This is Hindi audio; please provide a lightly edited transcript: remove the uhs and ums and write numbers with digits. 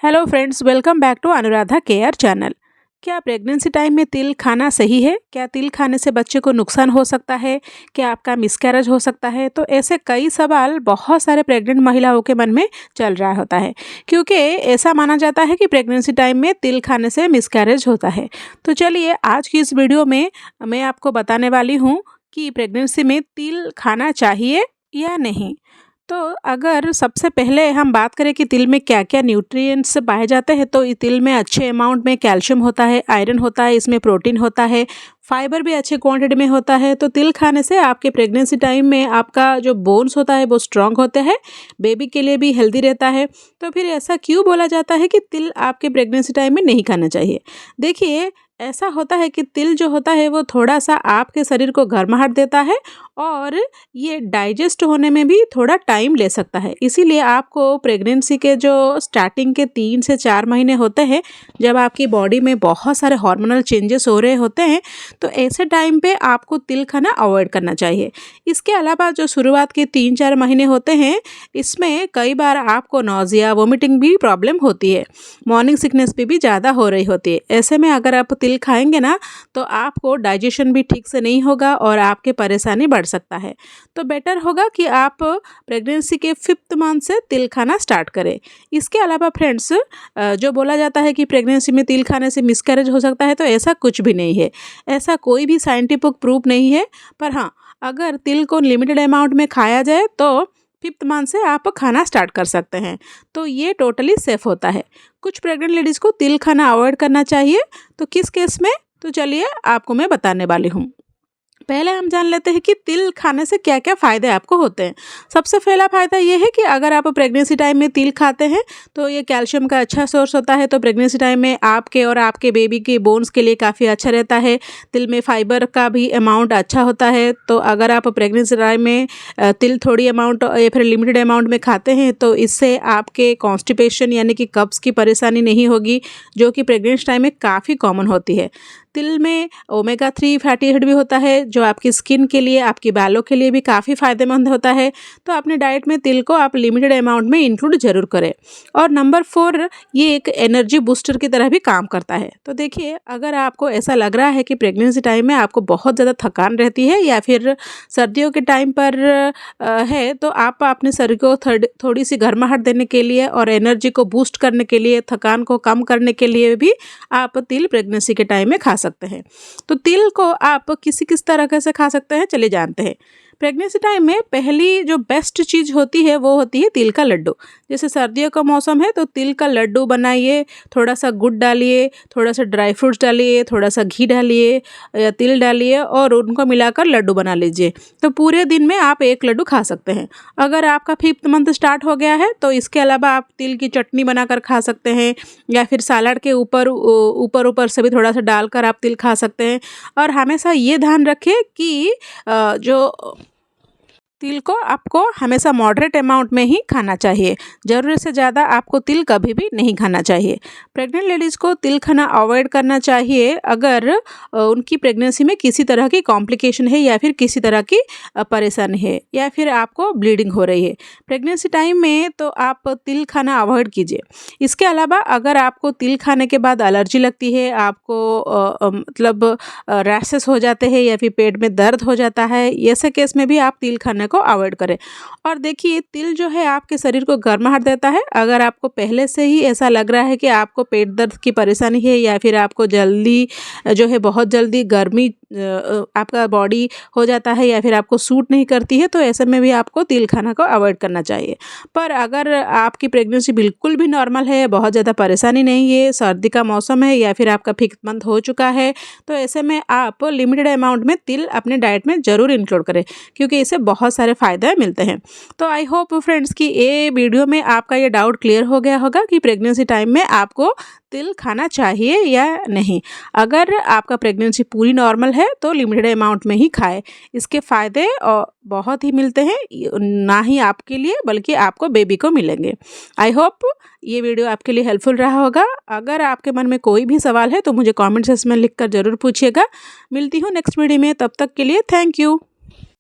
Hello friends, welcome back to Anuradha care channel. क्या प्रेगनेंसी टाइम में तिल खाना सही है? क्या तिल खाने से बच्चे को नुकसान हो सकता है? क्या आपका मिसकैरेज हो सकता है? तो ऐसे कई सवाल बहुत सारे प्रेग्नेंट महिलाओं के मन में चल रहा होता है, क्योंकि ऐसा माना जाता है कि प्रेगनेंसी टाइम में तिल खाने से मिसकैरेज होता है। तो चलिए आज की इस वीडियो में मैं आपको बताने वाली हूँ कि प्रेगनेंसी में तिल खाना चाहिए या नहीं। तो अगर सबसे पहले हम बात करें कि तिल में क्या-क्या न्यूट्रिएंट्स पाए जाते हैं, तो ये तिल में अच्छे अमाउंट में कैल्शियम होता है, आयरन होता है, इसमें प्रोटीन होता है, फाइबर भी अच्छे क्वांटिटी में होता है। तो तिल खाने से आपके प्रेगनेंसी टाइम में आपका जो बोन्स होता है वो स्ट्रांग होते हैं, बेबी के लिए भी हेल्दी रहता है। तो फिर ऐसा क्यों बोला जाता है कि तिल आपके प्रेगनेंसी टाइम में नहीं खाना चाहिए? देखिए, ऐसा होता है कि तिल जो होता है वो थोड़ा-सा आपके शरीर को गर्माहट देता है और ये डाइजेस्ट होने में भी थोड़ा टाइम ले सकता है। इसीलिए आपको प्रेगनेंसी के जो स्टार्टिंग के 3 से 4 महीने होते हैं, जब आपकी बॉडी में बहुत सारे हार्मोनल चेंजेस हो रहे होते हैं, तो ऐसे टाइम पे आपको तिल खाना अवॉइड करना चाहिए। इसके अलावा जो शुरुआत के 3-4 महीने होते हैं, इसमें कई बार आपको नौजिया, वोमिटिंग भी प्रॉब्लम होती है। मॉर्निंग सिकनेस भी ज़्यादा हो रही होती है। ऐसे में अगर आप तिल खाएँगे ना, तो आपको डाइजेशन भी ठीक से नहीं होगा और आपकी परेशानी बढ़ सकता है। तो बेटर होगा कि आप प्रेगनेंसी के 5th मंथ से तिल खाना स्टार्ट करें। इसके अलावा फ्रेंड्स, जो बोला जाता है कि प्रेगनेंसी में तिल खाने से मिसकैरेज हो सकता है, तो ऐसा कुछ भी नहीं है। ऐसा कोई भी साइंटिफिक प्रूफ नहीं है। पर हाँ, अगर तिल को लिमिटेड अमाउंट में खाया जाए तो 5th मंथ से आप खाना स्टार्ट कर सकते हैं। तो ये टोटली सेफ होता है। कुछ प्रेग्नेंट लेडीज़ को तिल खाना अवॉइड करना चाहिए। तो किस केस में? तो चलिए आपको मैं बताने वाली हूँ। पहले हम जान लेते हैं कि तिल खाने से क्या-क्या फ़ायदे आपको होते हैं। सबसे पहला फ़ायदा ये है कि अगर आप प्रेगनेंसी टाइम में तिल खाते हैं, तो ये कैल्शियम का अच्छा सोर्स होता है, तो प्रेगनेंसी टाइम में आपके और आपके बेबी के बोन्स के लिए काफ़ी अच्छा रहता है। तिल में फाइबर का भी अमाउंट अच्छा होता है, तो अगर आप प्रेगनेंसी टाइम में तिल थोड़ी अमाउंट या फिर लिमिटेड अमाउंट में खाते हैं, तो इससे आपके कॉन्स्टिपेशन यानी कि कब्ज़ की परेशानी नहीं होगी, जो कि प्रेगनेंसी टाइम में काफ़ी कॉमन होती है। तिल में ओमेगा 3 फैटी एसिड भी होता है, जो आपकी स्किन के लिए, आपके बालों के लिए भी काफ़ी फ़ायदेमंद होता है। तो अपने डाइट में तिल को आप लिमिटेड अमाउंट में इंक्लूड ज़रूर करें। और नंबर 4, ये एक एनर्जी बूस्टर की तरह भी काम करता है। तो देखिए, अगर आपको ऐसा लग रहा है कि प्रेगनेंसी टाइम में आपको बहुत ज़्यादा थकान रहती है या फिर सर्दियों के टाइम पर है, तो आप अपने शरीर को थोड़ी-सी गर्माहट देने के लिए और एनर्जी को बूस्ट करने के लिए, थकान को कम करने के लिए भी आप तिल प्रेगनेंसी के टाइम में खा सकते हैं। तो तिल को आप किस तरह से खा सकते हैं, चलिए जानते हैं। प्रेगनेंसी टाइम में पहली जो बेस्ट चीज़ होती है वो होती है तिल का लड्डू। जैसे सर्दियों का मौसम है तो तिल का लड्डू बनाइए, थोड़ा-सा गुड़ डालिए, थोड़ा-सा ड्राई फ्रूट्स डालिए, थोड़ा-सा घी डालिए या तिल डालिए और उनको मिलाकर लड्डू बना लीजिए। तो पूरे दिन में आप 1 लड्डू खा सकते हैं। अगर आपका 5th मंथ स्टार्ट हो गया है तो इसके अलावा आप तिल की चटनी बनाकर खा सकते हैं या फिर सलाद के ऊपर से भी थोड़ा-सा डालकर आप तिल खा सकते हैं। और हमेशा ये ध्यान रखें कि जो तिल को आपको हमेशा मॉडरेट अमाउंट में ही खाना चाहिए। ज़रूरत से ज़्यादा आपको तिल कभी भी नहीं खाना चाहिए। प्रेग्नेंट लेडीज़ को तिल खाना अवॉइड करना चाहिए अगर उनकी प्रेगनेंसी में किसी तरह की कॉम्प्लिकेशन है या फिर किसी तरह की परेशानी है या फिर आपको ब्लीडिंग हो रही है। प्रेगनेंसी टाइम में तो आप तिल खाना अवॉइड कीजिए। इसके अलावा अगर आपको तिल खाने के बाद एलर्जी लगती है, आपको मतलब रैशेस हो जाते हैं या फिर पेट में दर्द हो जाता है, ऐसे केस में भी आप तिल खाने को अवॉइड करें। और देखिए, तिल जो है आपके शरीर को गर्माहट देता है। अगर आपको पहले से ही ऐसा लग रहा है कि आपको पेट दर्द की परेशानी है या फिर आपको जल्दी जो है बहुत जल्दी गर्मी आपका बॉडी हो जाता है या फिर आपको सूट नहीं करती है, तो ऐसे में भी आपको तिल खाना को अवॉइड करना चाहिए। पर अगर आपकी प्रेगनेंसी बिल्कुल भी नॉर्मल है, बहुत ज़्यादा परेशानी नहीं है, सर्दी का मौसम है या फिर आपका 5th मंथ हो चुका है, तो ऐसे में आप लिमिटेड अमाउंट में तिल अपने डाइट में ज़रूर इंक्लूड करें, क्योंकि इससे बहुत सारे फ़ायदे मिलते हैं। तो आई होप फ्रेंड्स कि ये वीडियो में आपका ये डाउट क्लियर हो गया होगा कि प्रेगनेंसी टाइम में आपको तिल खाना चाहिए या नहीं। अगर आपका प्रेगनेंसी पूरी नॉर्मल है तो लिमिटेड अमाउंट में ही खाएं। इसके फ़ायदे बहुत ही मिलते हैं, ना ही आपके लिए बल्कि आपको बेबी को मिलेंगे। आई होप ये वीडियो आपके लिए हेल्पफुल रहा होगा। अगर आपके मन में कोई भी सवाल है तो मुझे कमेंट सेक्शन में लिखकर ज़रूर पूछिएगा। मिलती हूँ नेक्स्ट वीडियो में, तब तक के लिए थैंक यू।